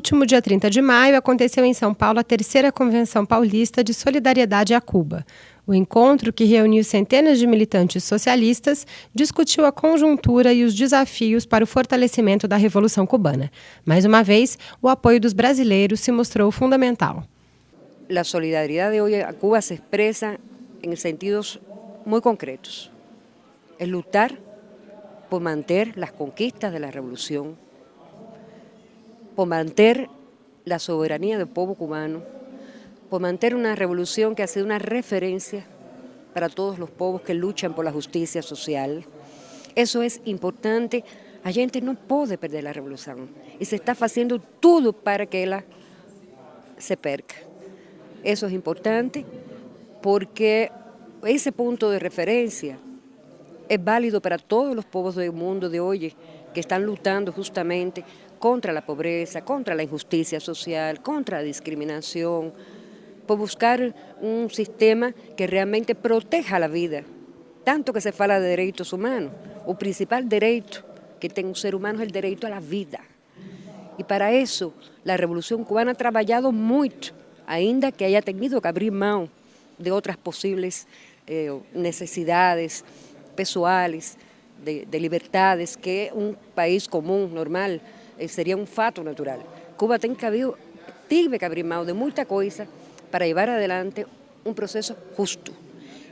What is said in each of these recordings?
último dia 30 de maio, aconteceu em São Paulo a terceira Convenção Paulista de Solidariedade a Cuba. O encontro, que reuniu centenas de militantes socialistas, discutiu a conjuntura e os desafios para o fortalecimento da Revolução Cubana. Mais uma vez, o apoio dos brasileiros se mostrou fundamental. A solidariedade de hoje a Cuba se expressa em sentidos muito concretos. É lutar por manter as conquistas da Revolução, por manter la soberanía del pueblo cubano, por mantener una revolución que ha sido una referencia para todos los pueblos que luchan por la justicia social. Eso es importante. A gente no puede perder la revolución y se está haciendo todo para que ella se perca. Eso es importante porque ese punto de referencia es válido para todos los pueblos del mundo de hoy que están luchando justamente contra la pobreza, contra la injusticia social, contra la discriminación, por buscar un sistema que realmente proteja la vida. Tanto que se fala de derechos humanos, o principal derecho que tiene un ser humano es el derecho a la vida. Y para eso la Revolución Cubana ha trabajado mucho, ainda que haya tenido que abrir mão de otras posibles necesidades pessoales, de libertades, que un país común, normal, seria um fato natural. Cuba tive que abrir mão de muita coisa para levar adelante um processo justo.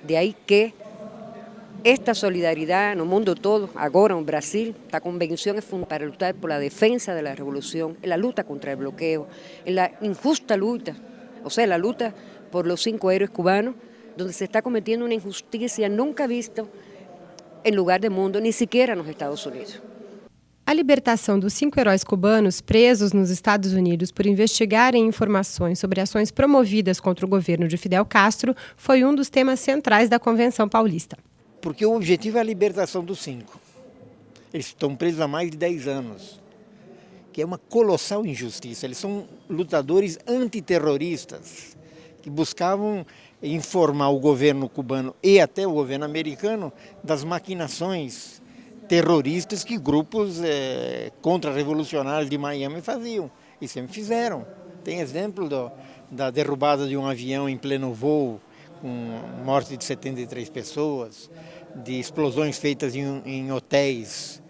De aí que esta solidariedade no mundo todo, agora no Brasil, a convenção é fundamental para lutar por la defensa da revolução, la luta contra o bloqueo, la injusta luta, ou seja, a luta por los 5 héroes cubanos, donde se está cometiendo uma injustiça nunca vista em lugar do mundo, nem sequer nos Estados Unidos. A libertação dos 5 heróis cubanos presos nos Estados Unidos por investigarem informações sobre ações promovidas contra o governo de Fidel Castro foi um dos temas centrais da Convenção Paulista. Porque o objetivo é a libertação dos 5. Eles estão presos há mais de 10 anos, que é uma colossal injustiça. Eles são lutadores antiterroristas que buscavam informar o governo cubano e até o governo americano das maquinações terroristas que grupos contra-revolucionários de Miami faziam e sempre fizeram. Tem exemplo da derrubada de um avião em pleno voo, com morte de 73 pessoas, de explosões feitas em hotéis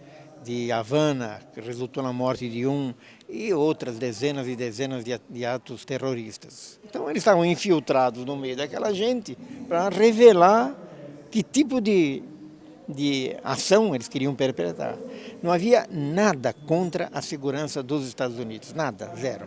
de Havana, que resultou na morte de um, e outras dezenas e dezenas de atos terroristas. Então eles estavam infiltrados no meio daquela gente para revelar que tipo de ação eles queriam perpetrar. Não havia nada contra a segurança dos Estados Unidos, nada, zero.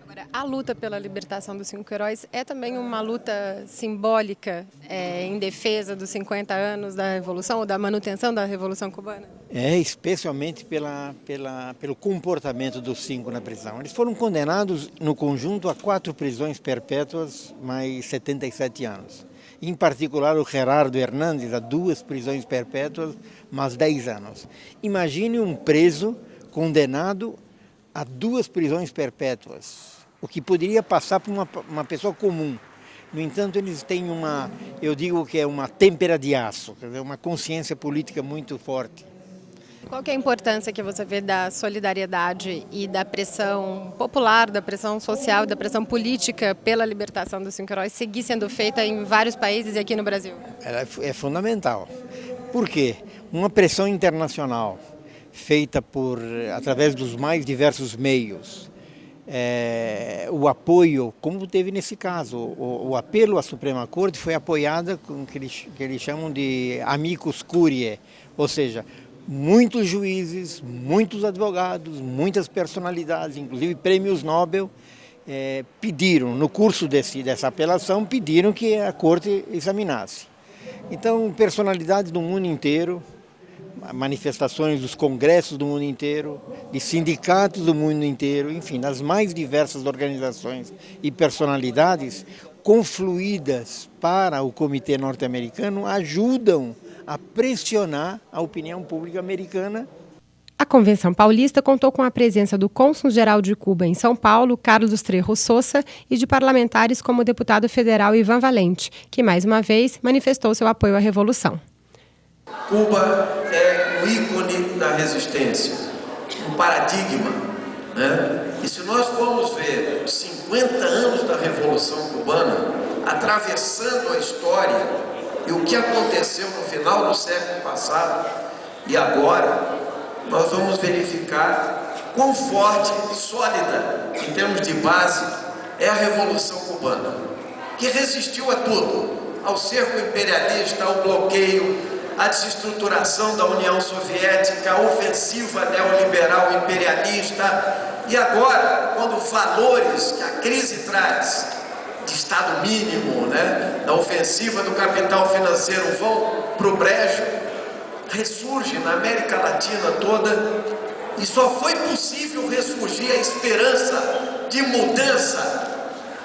Agora, a luta pela libertação dos 5 heróis é também uma luta simbólica em defesa dos 50 anos da Revolução, ou da manutenção da Revolução Cubana? É, especialmente pelo comportamento dos 5 na prisão. Eles foram condenados no conjunto a 4 prisões perpétuas, mais 77 anos. Em particular, o Gerardo Hernández, a 2 prisões perpétuas, mais 10 anos. Imagine um preso condenado a 2 prisões perpétuas, o que poderia passar por uma pessoa comum. No entanto, eles têm eu digo que é uma têmpera de aço, quer dizer, uma consciência política muito forte. Qual que é a importância que você vê da solidariedade e da pressão popular, da pressão social, da pressão política pela libertação dos 5 heróis seguir sendo feita em vários países e aqui no Brasil? Ela é fundamental. Por quê? Uma pressão internacional feita através dos mais diversos meios, o apoio, como teve nesse caso, o apelo à Suprema Corte foi apoiado com o que eles chamam de amicus curiae, ou seja, muitos juízes, muitos advogados, muitas personalidades, inclusive prêmios Nobel, pediram, no curso dessa apelação, pediram que a Corte examinasse. Então, personalidades do mundo inteiro, manifestações dos congressos do mundo inteiro, de sindicatos do mundo inteiro, enfim, das mais diversas organizações e personalidades confluídas para o Comitê Norte-Americano ajudam a pressionar a opinião pública americana. A Convenção Paulista contou com a presença do cônsul-geral de Cuba em São Paulo, Carlos Trejo Sousa, e de parlamentares como o deputado federal Ivan Valente, que mais uma vez manifestou seu apoio à Revolução. Cuba é o ícone da resistência, um paradigma né? E se nós formos ver os 50 anos da Revolução Cubana, atravessando a história e o que aconteceu no final do século passado e agora, nós vamos verificar quão forte e sólida, em termos de base, é a Revolução Cubana, que resistiu a tudo, ao cerco imperialista, ao bloqueio, à desestruturação da União Soviética, a ofensiva neoliberal imperialista, e agora, quando valores que a crise traz, de Estado mínimo, né, da ofensiva do capital financeiro vão para o brejo, ressurge na América Latina toda, e só foi possível ressurgir a esperança de mudança,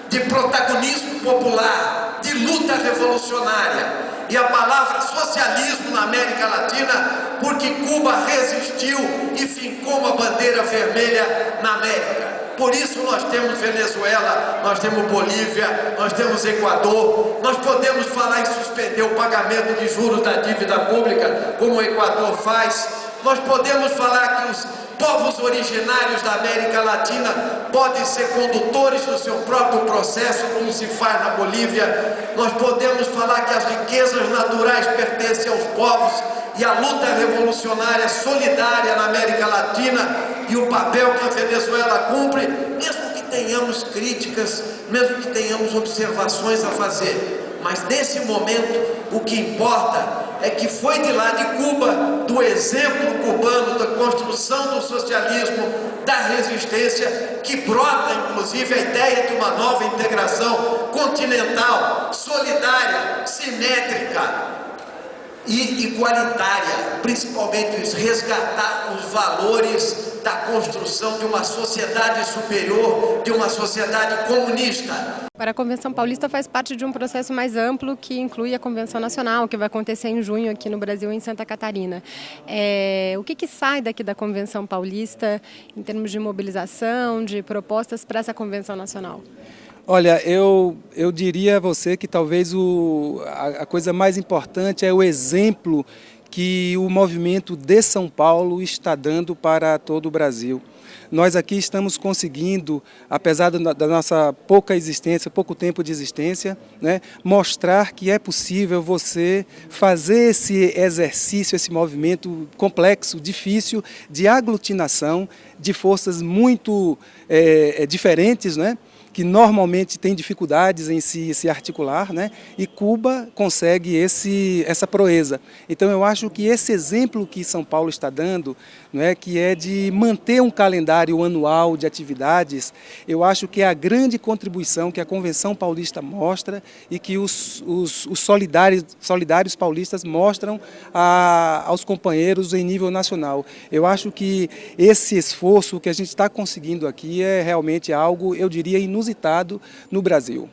de protagonismo popular, de luta revolucionária, e a palavra socialismo na América Latina, porque Cuba resistiu e fincou uma bandeira vermelha na América. Por isso nós temos Venezuela, nós temos Bolívia, nós temos Equador, nós podemos falar em suspender o pagamento de juros da dívida pública, como o Equador faz, nós podemos falar que os povos originários da América Latina podem ser condutores do seu próprio processo, como se faz na Bolívia. Nós podemos falar que as riquezas naturais pertencem aos povos e a luta revolucionária solidária na América Latina e o papel que a Venezuela cumpre, mesmo que tenhamos críticas, mesmo que tenhamos observações a fazer. Mas nesse momento, o que importa é que foi de lá de Cuba, do exemplo cubano, da construção do socialismo, da resistência, que brota inclusive a ideia de uma nova integração continental, solidária, simétrica e igualitária, principalmente resgatar os valores da construção de uma sociedade superior, de uma sociedade comunista. Para a Convenção Paulista faz parte de um processo mais amplo que inclui a Convenção Nacional, que vai acontecer em junho aqui no Brasil, em Santa Catarina. O que sai daqui da Convenção Paulista em termos de mobilização, de propostas para essa Convenção Nacional? Olha, eu diria a você que talvez a coisa mais importante é o exemplo que o movimento de São Paulo está dando para todo o Brasil. Nós aqui estamos conseguindo, apesar da nossa pouca existência, pouco tempo de existência, né, mostrar que é possível você fazer esse exercício, esse movimento complexo, difícil, de aglutinação de forças muito diferentes, né, que normalmente tem dificuldades em se articular, né? E Cuba consegue essa proeza. Então eu acho que esse exemplo que São Paulo está dando, né, que é de manter um calendário anual de atividades, eu acho que é a grande contribuição que a Convenção Paulista mostra e que os solidários paulistas mostram aos companheiros em nível nacional. Eu acho que esse esforço que a gente está conseguindo aqui é realmente algo, eu diria, inusitado no Brasil.